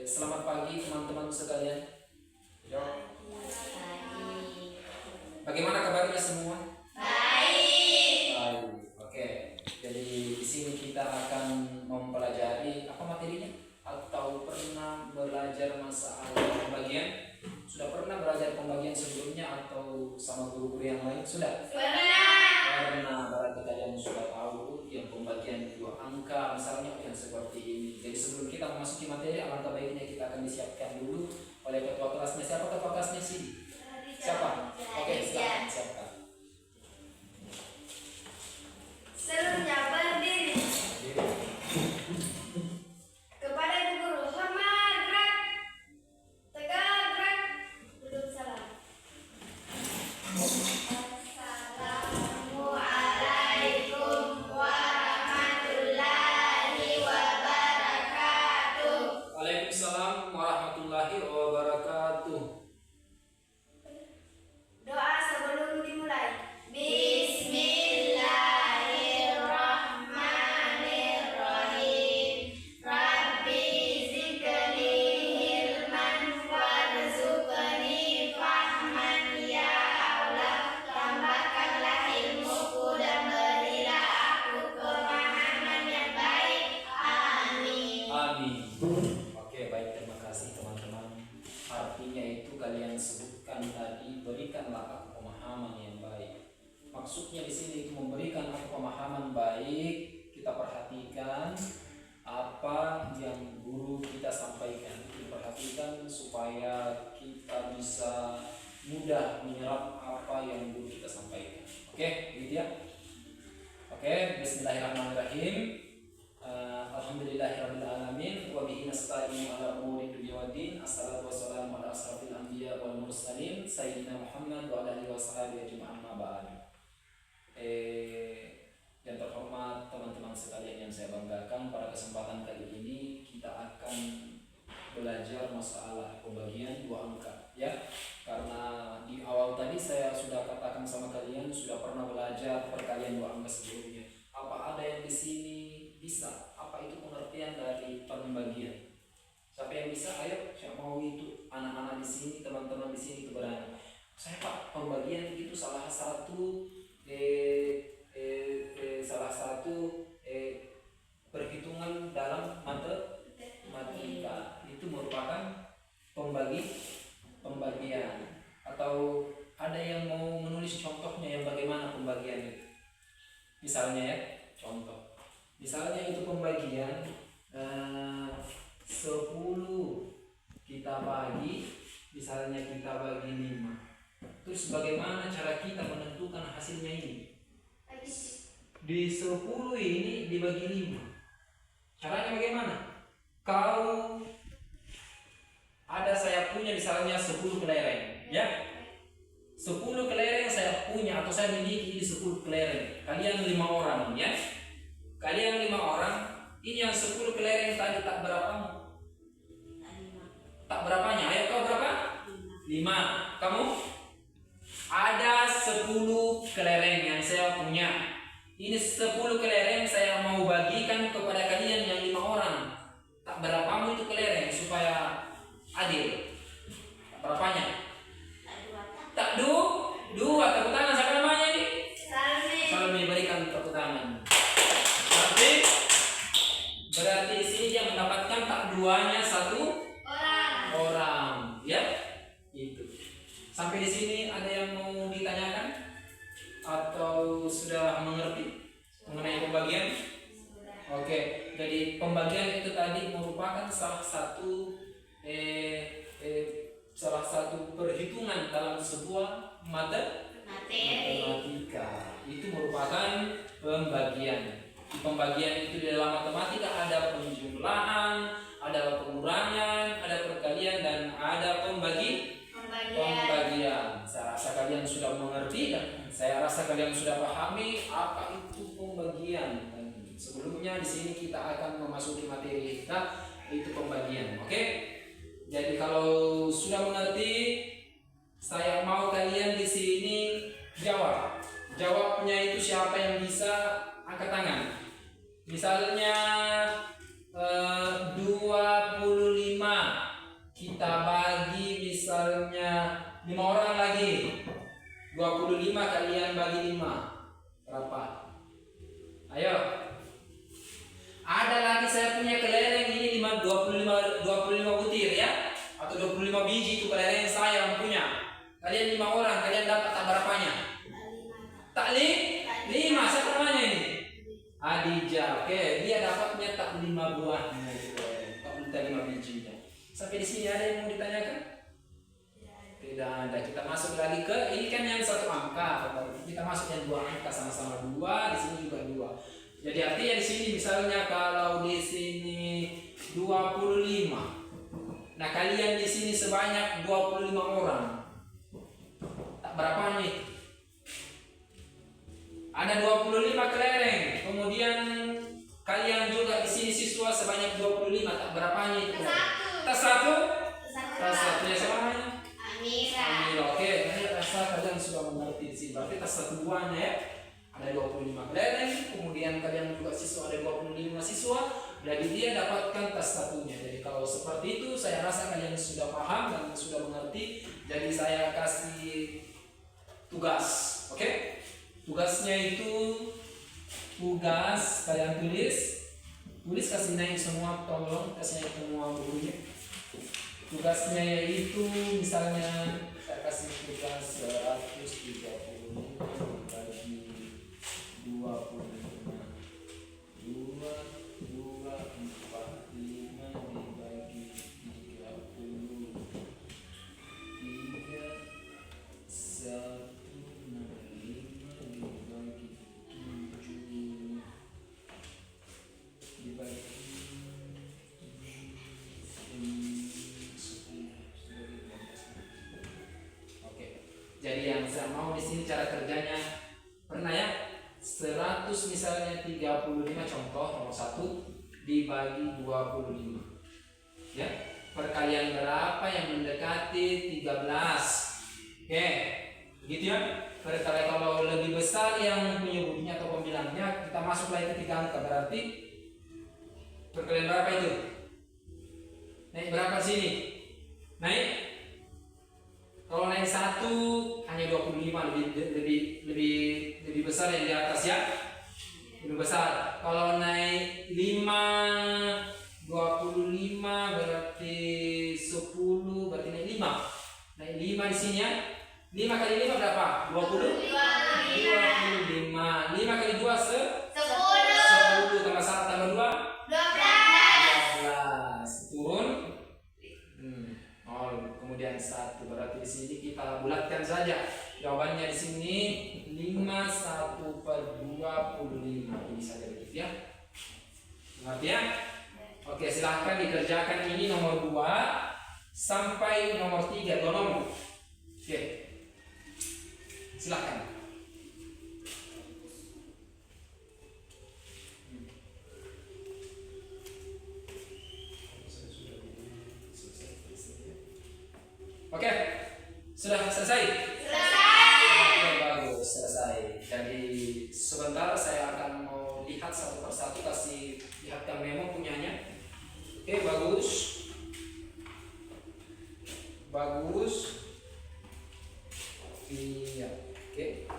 Selamat pagi teman-teman sekalian. Yo. Bagaimana kabarnya semua? Baik. Baik. Oke. Jadi di sini kita akan mempelajari apa materinya? Atau pernah belajar masalah pembagian? Sudah pernah belajar pembagian sebelumnya atau sama guru-guru yang lain? Sudah? Karena berarti kalian sudah tahu yang pembagian dua angka misalnya yang seperti ini. Jadi sebelum kita memasuki materi, alangkah baiknya kita akan disiapkan dulu oleh ketua kelasnya. Siapa ketua kelasnya sih? Siapa? Oke, silakan siapkan. Seluruhnya berdiri. Kepada Ibu Guru, hormat gerak. Tegak gerak. Duduk salam. Assalamualaikum warahmatullahi wabarakatuh. Waalaikumsalam warahmatullahi wabarakatuh. Doa sebelum dimulai. Bismillahirrahmanirrahim. Rabbi zidni ilman warzuqni fahman ya Allah. Tambahkanlah ilmuku dan berilah aku pemahaman yang baik. Amin. Amin. Oke, baik, terima kasih teman-teman. Artinya itu kalian sebutkan tadi, berikanlah aku pemahaman yang baik. Maksudnya di sini memberikan aku pemahaman baik, kita perhatikan apa yang guru kita sampaikan. Kita perhatikan supaya kita bisa mudah menyerap apa yang guru kita sampaikan. Oke, gitu ya. Oke, bismillahirrahmanirrahim. Alhamdulillahirrahmanirrahim. Wa bihi nasta'inu ala umuri dunya waddin. Assalatu wassalamu ala asrafil anbiya wal mursalin sayyidina Muhammad wa ala alihi washabihi ajma'in, amma ba'd. Yang terhormat teman-teman sekalian yang saya banggakan, pada kesempatan kali ini kita akan belajar masalah pembagian dua angka, ya. Karena di awal tadi saya sudah katakan sama kalian sudah pernah belajar perkalian dua angka sebelumnya. Apa ada yang di sini bisa? Apa itu pengertian dari pembagian? Siapa yang bisa? Ayo, siapa mau itu? Anak-anak di sini, teman-teman di sini berani. Saya Pak, pembagian itu salah satu perhitungan dalam matematika. Itu merupakan pembagian. Atau ada yang mau menulis contohnya yang bagaimana pembagian itu? Misalnya ya, contoh. Misalnya itu pembagian 10 kita bagi, misalnya kita bagi 5. Terus bagaimana cara kita menentukan hasilnya ini? Di 10 ini dibagi 5. Caranya bagaimana? Kalau ada saya punya misalnya 10 kelereng, ya. 10 kelereng saya punya atau saya miliki di 10 kelereng. Kalian 5 orang, ya. Kalian 5 orang. Ini yang 10 kelereng tadi tak berapa? Tak berapanya? Ayo kau berapa? 5. Kamu? Ada 10 kelereng yang saya punya. Ini 10 kelereng saya mau bagikan kepada kalian yang 5 orang. Tak berapamu itu kelereng supaya adil. Tak berapanya? Tak dua. Tepuk tangan, siapa namanya ini? Salmi, berikan tepuk tangan. Berarti di sini dia mendapatkan tak duanya 1 orang, ya? Itu. Sampai di sini ada yang mau ditanyakan atau sudah mengerti mengenai pembagian? Oke, jadi pembagian itu tadi merupakan salah satu perhitungan dalam sebuah matematika. Itu merupakan pembagian. Di pembagian itu di dalam matematika ada penjumlahan, ada pengurangan, ada perkalian, dan ada pembagian. Saya rasa kalian sudah mengerti dan saya rasa kalian sudah pahami apa itu pembagian. Dan sebelumnya di sini kita akan memasuki materi kita, itu pembagian. Oke? Jadi kalau sudah mengerti, saya mau kalian di sini jawab. Jawabnya itu siapa yang bisa angkat tangan. Misalnya 25 kita bagi misalnya 5 orang lagi. 25 kalian bagi 5. Berapa? Ayo. Ada lagi saya punya kelereng ini 25 butir ya. Atau 25 biji itu kelereng saya yang punya. Kalian 5 orang, kalian dapat tak berapanya? Tak 5. Siapa namanya ini? Adija. Oke, dia dapatnya tak 5 buahnya itu. Tak 5 bijinya. Sampai di sini ada yang mau ditanyakan? Tidak ada. Kita masuk lagi ke ini kan yang satu angka. Kita masuk yang 2 angka sama-sama 2, di sini juga 2. Jadi artinya di sini misalnya kalau di sini 25. Nah, kalian di sini sebanyak 25 orang. Tak berapa nih? Ada 25 kelereng. Kemudian kalian juga di sini siswa sebanyak 25. Tak berapa nih? Tas 1. Tas 1 ya sama namanya? Amira. Oke, ini rasa kalian sudah mengerti di sini. Berarti tas 1 buahnya ya. Ada 25 kelereng, kemudian kalian juga siswa ada 25 siswa, jadi dia dapatkan tas satunya. Jadi kalau seperti itu saya rasa kalian sudah paham dan sudah mengerti. Jadi saya kasih tugas, oke? Tugasnya itu tugas kalian tulis kasih naik semua, tolong kasih naik semua bukunya. Tugasnya yaitu misalnya saya kasih tugas 135 bagi 25 2, 4, 5 dibagi 30 3 165 dibagi 7 dibagi 10. Oke. Jadi yang saya mau di sini cara kerjanya pernah ya? 100 misalnya 35 contoh nomor 1 dibagi 25 ya, perkalian berapa yang mendekati 13. Oke, gitu ya. Perkalian kalau lebih besar yang penyebutnya atau pembilangnya kita masuk lagi ke 3 angka, berarti perkalian berapa itu? Naik berapa sini? Naik. Kalau naik 1 hanya 25, lebih besar yang di atas ya. Lebih besar. Kalau naik 5 25 berarti 10, berarti naik 5. Naik 5 di sini ya. 5 kali 5 berapa? 20? 25. 5 kali 2 10 tambah 1 tambah 2 12. Turun. Kemudian 1 berarti di sini kita bulatkan saja. Jawabannya di sini 51/25. Ini saja begitu ya. Ngerti ya? Oke, silahkan dikerjakan ini nomor 2 sampai nomor 3, 2 nomor. Oke. Silahkan. Oke, sudah selesai? Oke, bagus, selesai. Jadi sebentar saya akan mau lihat satu persatu, kasih lihatkan memo punyanya. Oke, bagus. Iya, oke.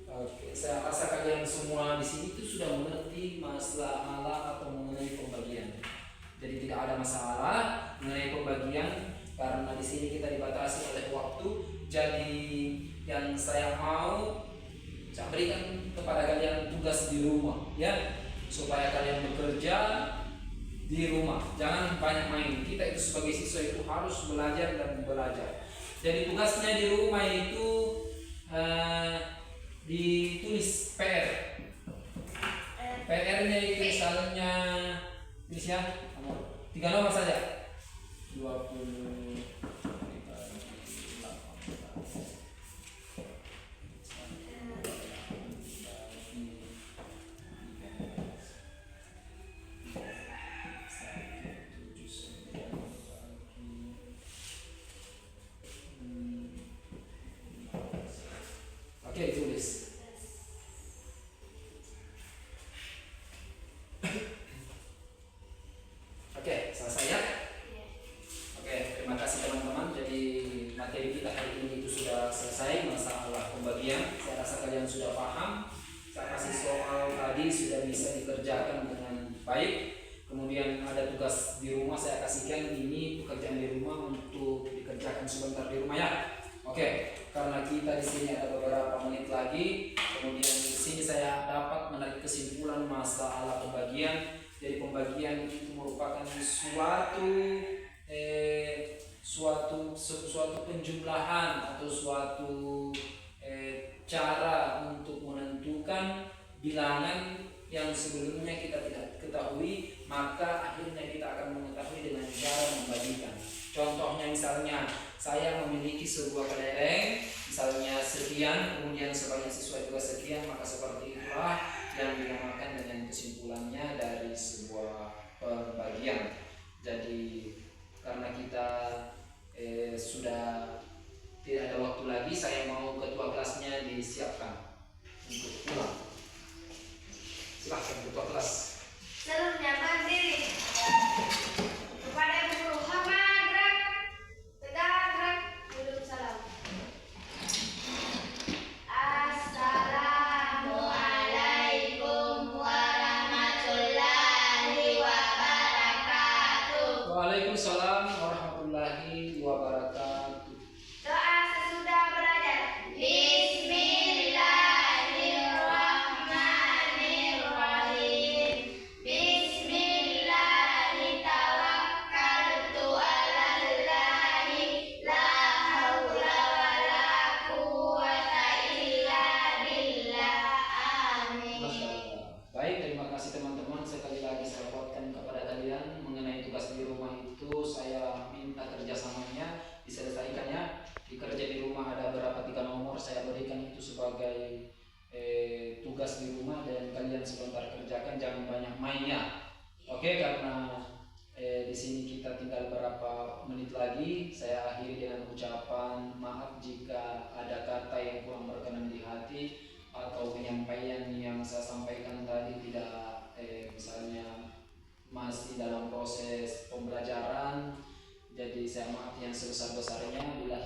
Oke, saya rasa kalian semua di sini itu sudah mengerti masalah atau mengenai pembagian. Jadi tidak ada masalah mengenai pembagian karena di sini kita dibatasi oleh waktu. Jadi yang saya mau saya berikan kepada kalian tugas di rumah ya, supaya kalian bekerja di rumah, jangan banyak main. Kita itu sebagai siswa itu harus belajar dan belajar. Jadi tugasnya di rumah itu ditulis PR. PR-nya itu misalnya tulis ya, 3 nomor saja. 20 Oke, tulis. Oke, selesai ya? sudah bisa dikerjakan dengan baik. Kemudian ada tugas di rumah saya kasihkan, ini pekerjaan di rumah untuk dikerjakan sebentar di rumah ya. Oke, karena kita di sini ada beberapa menit lagi, kemudian di sini saya dapat menarik kesimpulan masalah pembagian. Jadi pembagian itu merupakan suatu penjumlahan atau suatu cara untuk menentukan bilangan yang sebelumnya kita tidak ketahui, maka akhirnya kita akan mengetahui dengan cara membagikan. Contohnya misalnya saya memiliki sebuah kelereng, misalnya sekian, kemudian sebanyak siswa juga sekian, maka seperti itulah yang dinamakan dengan kesimpulannya dari sebuah pembagian. Jadi karena kita sudah tidak ada waktu lagi, saya mau ketua kelasnya disiapkan untuk pulang. Silahkan ketua kelas. Seluruhnya berdiri. Kepada guru Hamad gerak. Tegak gerak. Duduk salam. Assalamualaikum warahmatullahi wabarakatuh. Waalaikumsalam warahmatullahi wabarakatuh. Doa sesudah belajar. Bismillahirrahmanirrahim. Bismillahi tawakkaltu 'alallahi la haula wala quwwata illa billah. Amin. Masya Allah. Baik, terima kasih teman-teman. Sekali lagi saya kuatkan kepada kalian mengenai tugas di rumah itu, saya minta kerjasamanya diselesaikannya. Di kerja di rumah ada berapa 3 nomor, saya berikan itu sebagai tugas di rumah dan kalian sebentar kerjakan, jangan banyak mainnya. Oke, karena di sini kita tinggal berapa menit lagi, saya akhiri dengan ucapan maaf jika ada kata yang kurang berkenan di hati atau penyampaian yang saya sampaikan tadi tidak misalnya masih dalam proses pembelajaran. Jadi saya maaf yang sebesar-besarnya. Bila